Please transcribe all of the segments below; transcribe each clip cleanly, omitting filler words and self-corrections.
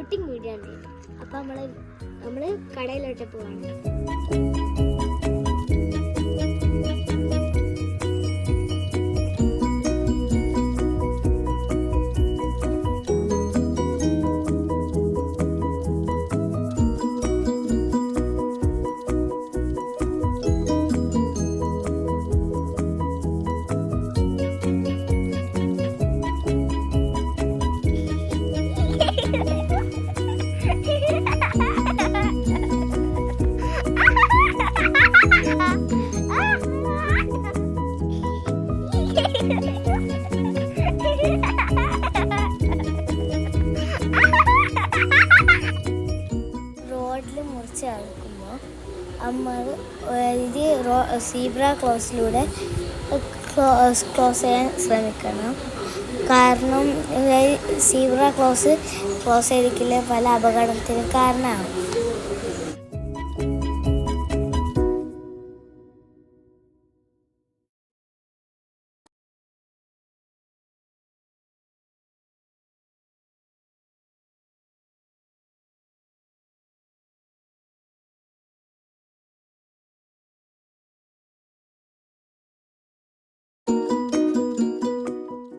Shooting video ഉണ്ട്. അപ്പം നമ്മൾ കടയിലോട്ട് പോവാണ്. റോഡിൽ മുറിച്ച് നടക്കുമ്പോൾ നമ്മൾ ഇത് സീബ്ര ക്രോസിലൂടെ ക്രോസ് ചെയ്യാൻ ശ്രമിക്കണം. കാരണം സീബ്ര ക്രോസ് ചെയ്തിട്ടില്ല പല അപകടത്തിന് കാരണമാണ്.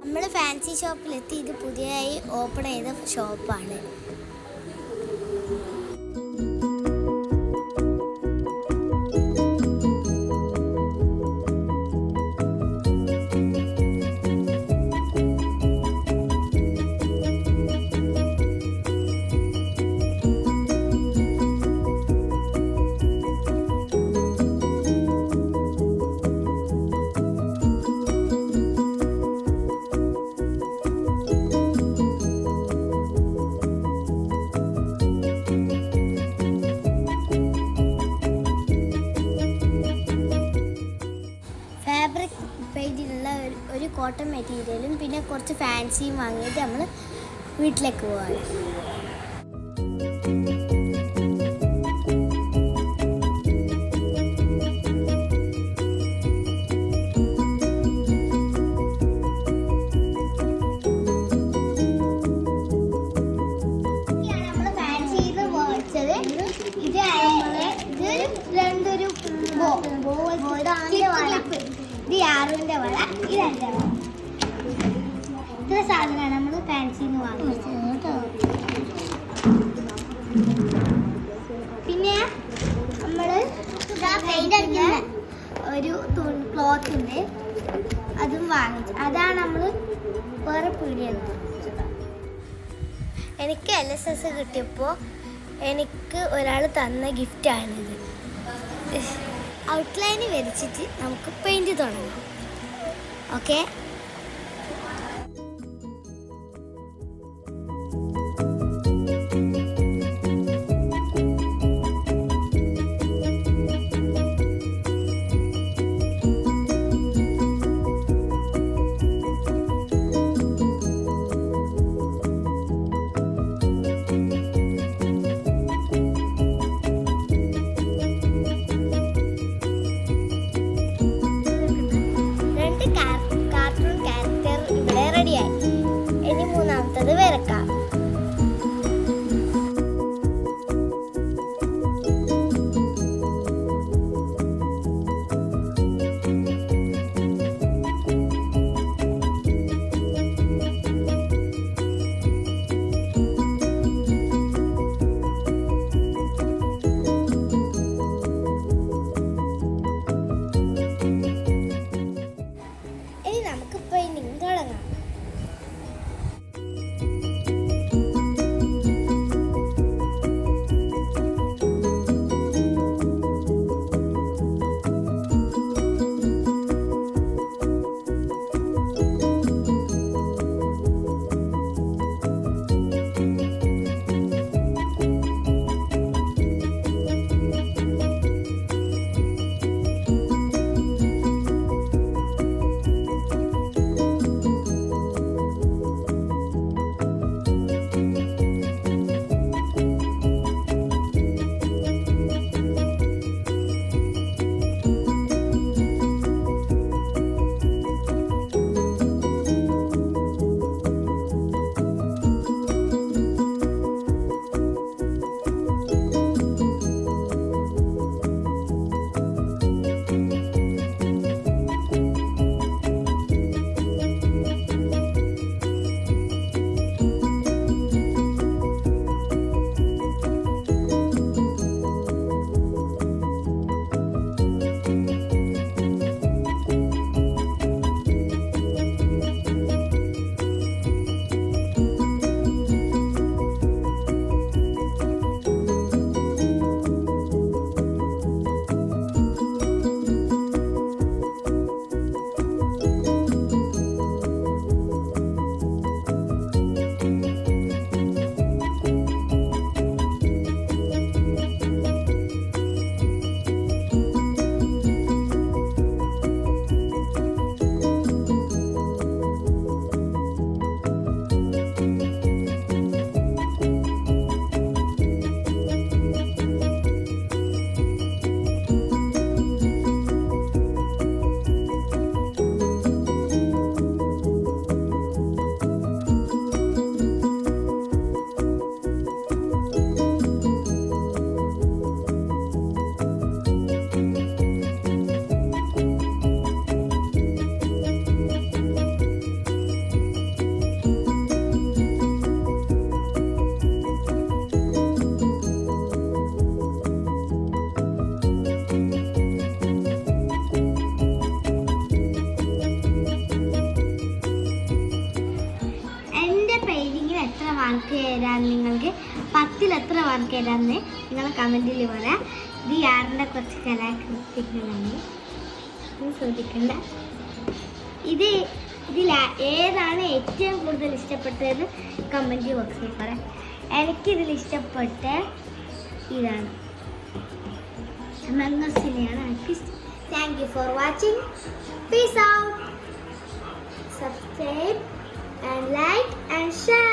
നമ്മൾ ഫാൻസി ഷോപ്പിലെത്തി. ഇത് പുതിയതായി ഓപ്പൺ ചെയ്ത ഷോപ്പാണ്. ഫാബ്രിക് പെയിൻറ്റിലുള്ള ഒരു കോട്ടൺ മെറ്റീരിയലും പിന്നെ കുറച്ച് ഫാൻസിയും വാങ്ങിയിട്ട് നമ്മൾ വീട്ടിലേക്ക് പോവാണ്. ഇത് യാറുവിൻ്റെ വള, ഇതെൻ്റെ വള. ഇത്ര സാധനമാണ് നമ്മൾ ഫാൻസിന്ന് വാങ്ങിച്ചത്. പിന്നെ നമ്മൾ ഒരു ക്ലോത്ത് ഉണ്ട്, അതും വാങ്ങിച്ചു. അതാണ് നമ്മൾ വേറെ പീടികയിൽ വാങ്ങിച്ചത്. എനിക്ക് LSS കിട്ടിയപ്പോൾ എനിക്ക് ഒരാൾ തന്ന ഗിഫ്റ്റാണിത്. ഔട്ട്ലൈന് വരച്ചിട്ട് നമുക്ക് പെയിൻറ് തുടങ്ങാം. ഓക്കെ, കാർട്ടൂൺ വർക്ക് ഏതാന്ന് നിങ്ങൾ കമൻറ്റിൽ പറയാം. ഇത് യാറിൻ്റെ കുറച്ച് കലാകൃതികളാണ്, ശ്രദ്ധിക്കണ്ട. ഇതിൽ ഏതാണ് ഏറ്റവും കൂടുതൽ ഇഷ്ടപ്പെട്ടതെന്ന് കമൻറ്റ് ബോക്സിൽ പറയാം. എനിക്കിതിൽ ഇഷ്ടപ്പെട്ട ഇതാണ്, മംഗസിനെയാണ് എനിക്കിഷ്ടം. Thank you for watching. Peace out. Subscribe and like and share.